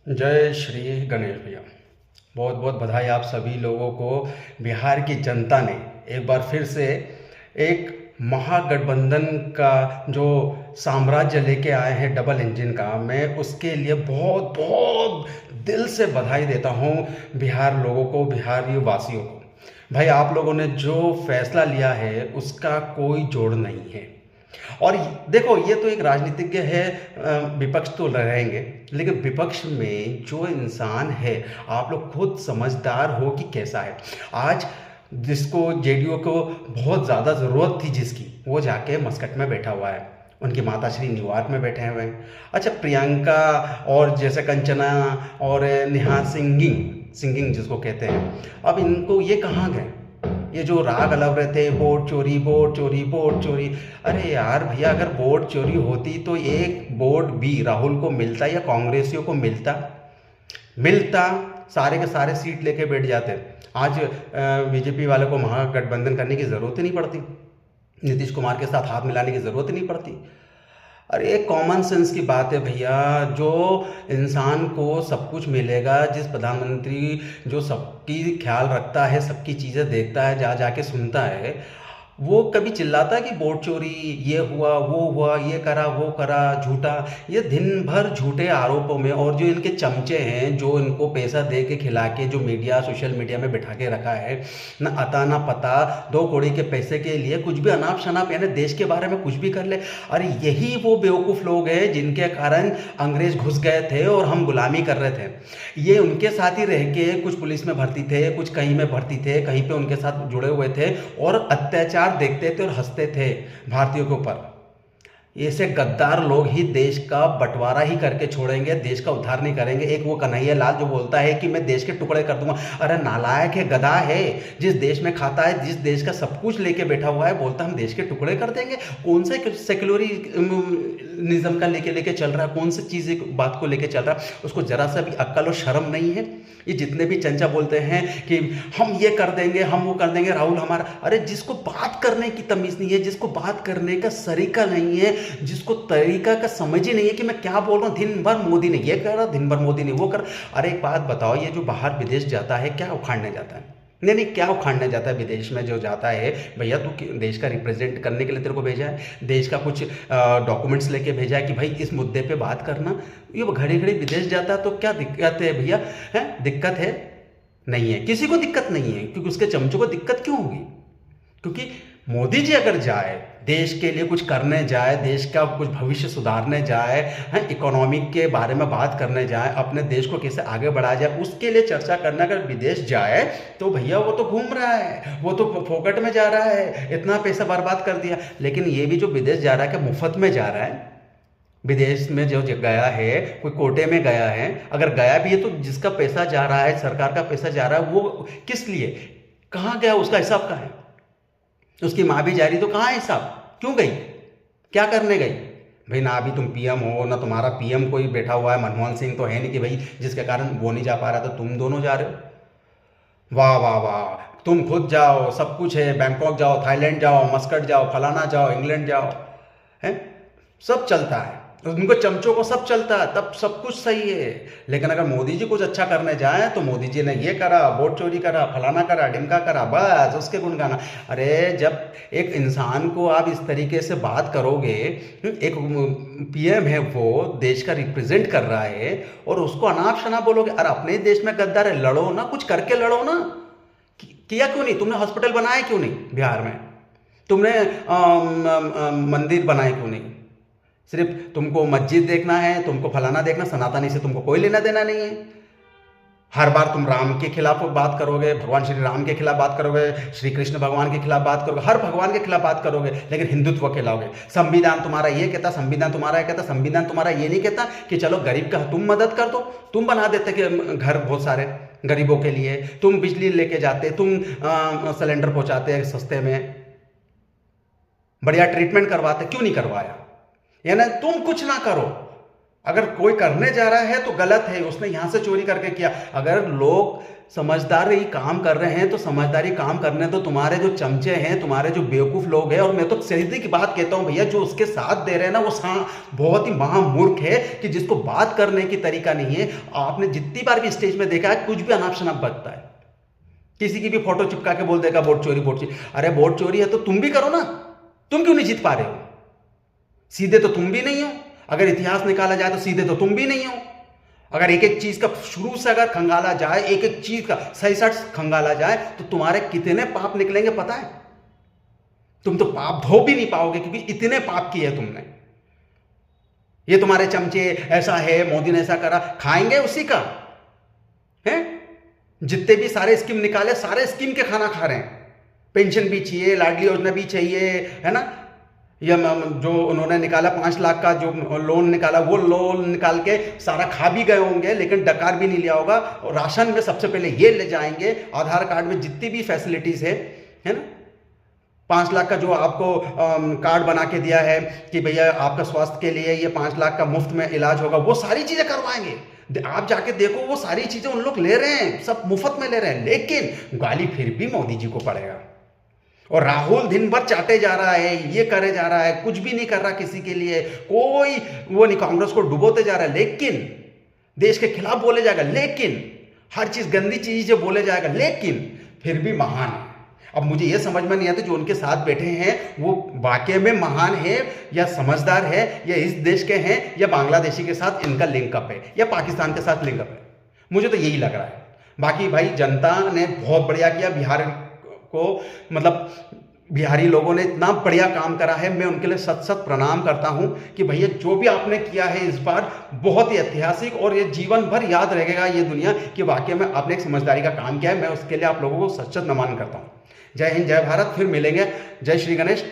जय श्री गणेश भैया। बहुत बहुत बधाई आप सभी लोगों को। बिहार की जनता ने एक बार फिर से एक महागठबंधन का जो साम्राज्य लेके आए हैं डबल इंजन का, मैं उसके लिए बहुत बहुत दिल से बधाई देता हूँ बिहार लोगों को, बिहारी वासियों को। भाई आप लोगों ने जो फैसला लिया है उसका कोई जोड़ नहीं है। और देखो, ये तो एक राजनीतिज्ञ है, विपक्ष तो रहेंगे, लेकिन विपक्ष में जो इंसान है, आप लोग खुद समझदार हो कि कैसा है। आज जिसको जेडीयू को बहुत ज़्यादा ज़रूरत थी, जिसकी, वो जाके मस्कट में बैठा हुआ है। उनकी माता श्री न्यूयॉर्क में बैठे हुए हैं। अच्छा, प्रियंका और जैसे कंचना और नेहा सिंगिंग सिंगिंग जिसको कहते हैं, अब इनको ये कहाँ गए? ये जो राग अलग रहे थे, वोट चोरी वोट चोरी वोट चोरी। अरे यार भैया, अगर वोट चोरी होती तो एक वोट भी राहुल को मिलता या कांग्रेसियों को मिलता? मिलता, सारे के सारे सीट लेके बैठ जाते। आज बीजेपी वाले को महागठबंधन करने की ज़रूरत ही नहीं पड़ती, नीतीश कुमार के साथ हाथ मिलाने की ज़रूरत ही नहीं पड़ती। अरे कॉमन सेंस की बात है भैया। जो इंसान को सब कुछ मिलेगा, जिस प्रधानमंत्री जो सबकी ख्याल रखता है, सबकी चीज़ें देखता है, जा जाके सुनता है, वो कभी चिल्लाता है कि वोट चोरी, ये हुआ वो हुआ, ये करा वो करा, झूठा। ये दिन भर झूठे आरोपों में, और जो इनके चमचे हैं, जो इनको पैसा दे के खिला के, जो मीडिया सोशल मीडिया में बिठा के रखा है, ना अता ना पता, दो कौड़ी के पैसे के लिए कुछ भी अनाप शनाप, यानी देश के बारे में कुछ भी कर ले। अरे यही वो बेवकूफ़ लोग हैं जिनके कारण अंग्रेज घुस गए थे और हम गुलामी कर रहे थे। ये उनके साथ ही रह के कुछ पुलिस में भर्ती थे, कुछ कहीं में भर्ती थे, कहीं पे उनके साथ जुड़े हुए थे, और अत्याचार देखते थे और हंसते थे भारतीयों के ऊपर। ऐसे गद्दार लोग ही देश का बंटवारा ही करके छोड़ेंगे, देश का उद्धार नहीं करेंगे। एक वो कन्हैया लाल जो बोलता है कि मैं देश के टुकड़े कर दूंगा। अरे नालायक है, गधा है। जिस देश में खाता है, जिस देश का सब कुछ लेके बैठा हुआ है, बोलता हम देश के टुकड़े कर देंगे। कौन सा सेक्युलरिज्म का लेके लेके चल रहा है? कौन सी चीज़ बात को लेके चल रहा है? उसको जरा सा भी अक्ल और शर्म नहीं है। ये जितने भी चंचा बोलते हैं कि हम ये कर देंगे, हम वो कर देंगे, राहुल हमारा, अरे जिसको बात करने की तमीज़ नहीं है, जिसको बात करने का सलीका नहीं है, जिसको तरीका का समझ ही नहीं है कि मैं क्या बोल रहा हूँ, दिन भर मोदी ने ये कर रहा, दिन भर मोदी ने वो कर। अरे एक बात बताओ, ये जो बाहर विदेश जाता है, क्या उखाड़ने जाता है? नहीं नहीं, क्या उखाड़ने जाता है विदेश में जो जाता है? भैया तू देश का रिप्रेजेंट करने के लिए तेरे को भेजा है, देश का कुछ डॉक्यूमेंट्स लेके भेजा है कि भाई इस मुद्दे पे बात करना। ये घड़ी घड़ी विदेश जाता है तो क्या दिक्कत है भैया? है दिक्कत है? नहीं है, किसी को दिक्कत नहीं है, क्योंकि उसके चमचों को दिक्कत क्यों होगी? क्योंकि मोदी जी अगर जाए, देश के लिए कुछ करने जाए, देश का कुछ भविष्य सुधारने जाए, हैं, इकोनॉमिक के बारे में बात करने जाए, अपने देश को कैसे आगे बढ़ाया जाए, उसके लिए चर्चा करने अगर विदेश जाए, तो भैया वो तो घूम रहा है, वो तो फोकट में जा रहा है, इतना पैसा बर्बाद कर दिया। लेकिन ये भी जो विदेश जा रहा है, क्या मुफ्त में जा रहा है? विदेश में जो गया है, कोई कोटे में गया है, अगर गया भी है तो जिसका पैसा जा रहा है, सरकार का पैसा जा रहा है, वो किस लिए, कहाँ गया, उसका हिसाब कहाँ है? उसकी माँ भी जा रही तो कहाँ है हिसाब? क्यों गई, क्या करने गई? भाई ना अभी तुम पीएम हो, ना तुम्हारा पीएम कोई बैठा हुआ है, मनमोहन सिंह तो है नहीं कि भाई जिसके कारण वो नहीं जा पा रहा था, तुम दोनों जा रहे हो। वाह वाह वाह, तुम खुद जाओ, सब कुछ है, बैंकॉक जाओ, थाईलैंड जाओ, मस्कट जाओ, फलाना जाओ, इंग्लैंड जाओ, है, सब चलता है, उनको चमचों को सब चलता है, तब सब कुछ सही है। लेकिन अगर मोदी जी कुछ अच्छा करने जाए तो मोदी जी ने ये करा, वोट चोरी करा, फलाना करा, ढिमका करा, बस उसके गुण गाना। अरे जब एक इंसान को आप इस तरीके से बात करोगे, एक पीएम है, वो देश का रिप्रेजेंट कर रहा है, और उसको अनाप शनाप बोलोगे? अरे अपने देश में गद्दार है, लड़ो ना, कुछ करके लड़ो ना। किया क्यों नहीं तुमने? हॉस्पिटल बनाए क्यों नहीं बिहार में? तुमने मंदिर बनाए क्यों नहीं? सिर्फ तुमको मस्जिद देखना है, तुमको फलाना देखना, सनातनी से तुमको कोई लेना देना नहीं है। हर बार तुम राम के खिलाफ बात करोगे, भगवान श्री राम के खिलाफ बात करोगे, श्री कृष्ण भगवान के खिलाफ बात करोगे, हर भगवान के खिलाफ बात करोगे, लेकिन हिंदुत्व कहलाओगे। संविधान तुम्हारा ये कहता, संविधान तुम्हारा ये कहता, संविधान तुम्हारा ये नहीं कहता कि चलो गरीब का तुम मदद कर दो। तुम बना देते कि घर बहुत सारे गरीबों के लिए, तुम बिजली लेके जाते, तुम सिलेंडर पहुंचाते सस्ते में, बढ़िया ट्रीटमेंट करवाते, क्यों नहीं करवाया? यानी तुम कुछ ना करो, अगर कोई करने जा रहा है तो गलत है, उसने यहां से चोरी करके किया। अगर लोग समझदारी काम कर रहे हैं तो समझदारी काम करने दो। तुम्हारे जो चमचे हैं, तुम्हारे जो बेवकूफ लोग हैं, और मैं तो सीधी की बात कहता हूं भैया, जो उसके साथ दे रहे हैं ना, वो बहुत ही महामूर्ख है कि जिसको बात करने की तरीका नहीं है। आपने जितनी बार भी स्टेज में देखा है, कुछ भी अनाप शनाप बकता है, किसी की भी फोटो चिपका के बोल देगा वोट चोरी वोट चोरी। अरे वोट चोरी है तो तुम भी करो ना, तुम क्यों नहीं जीत पा रहे हो? सीधे तो तुम भी नहीं हो। अगर इतिहास निकाला जाए तो सीधे तो तुम भी नहीं हो। अगर एक एक चीज का शुरू से अगर खंगाला जाए, एक एक चीज का सही सच खंगाला जाए, तो तुम्हारे कितने पाप निकलेंगे पता है? तुम तो पाप धो भी नहीं पाओगे, क्योंकि इतने पाप किए तुमने। ये तुम्हारे चमचे ऐसा है, मोदी ने ऐसा करा, खाएंगे उसी का है। जितने भी सारे स्कीम निकाले, सारे स्कीम के खाना खा रहे हैं। पेंशन भी चाहिए, लाडली योजना भी चाहिए, है ना। या जो उन्होंने निकाला 5 लाख का जो लोन निकाला, वो लोन निकाल के सारा खा भी गए होंगे, लेकिन डकार भी नहीं लिया होगा। और राशन में सबसे पहले ये ले जाएंगे, आधार कार्ड में जितनी भी फैसिलिटीज है ना। 5 लाख का जो आपको कार्ड बना के दिया है कि भैया आपका स्वास्थ्य के लिए ये 5 लाख का मुफ्त में इलाज होगा, वो सारी चीजें करवाएंगे। आप जाके देखो, वो सारी चीजें उन लोग ले रहे हैं, सब मुफ्त में ले रहे हैं, लेकिन गाली फिर भी मोदी जी को पड़ेगा। और राहुल दिन भर चाटे जा रहा है, ये करे जा रहा है, कुछ भी नहीं कर रहा किसी के लिए, कोई वो नहीं, कांग्रेस को डुबोते जा रहा है, लेकिन देश के खिलाफ बोले जाएगा, लेकिन हर चीज गंदी चीज बोले जाएगा, लेकिन फिर भी महान है। अब मुझे ये समझ में नहीं आता जो उनके साथ बैठे हैं वो वाकई में महान है या समझदार है, या इस देश के हैं, या बांग्लादेशी के साथ इनका लिंकअप है, या पाकिस्तान के साथ लिंकअप है। मुझे तो यही लग रहा है। बाकी भाई जनता ने बहुत बढ़िया किया, बिहार को मतलब बिहारी लोगों ने इतना बढ़िया काम करा है। मैं उनके लिए सत सत प्रणाम करता हूं कि भैया जो भी आपने किया है इस बार बहुत ही ऐतिहासिक, और ये जीवन भर याद रहेगा ये दुनिया कि वाकई में आपने एक समझदारी का काम किया है। मैं उसके लिए आप लोगों को सच सच नमन करता हूं। जय हिंद, जय भारत। फिर मिलेंगे। जय श्री गणेश।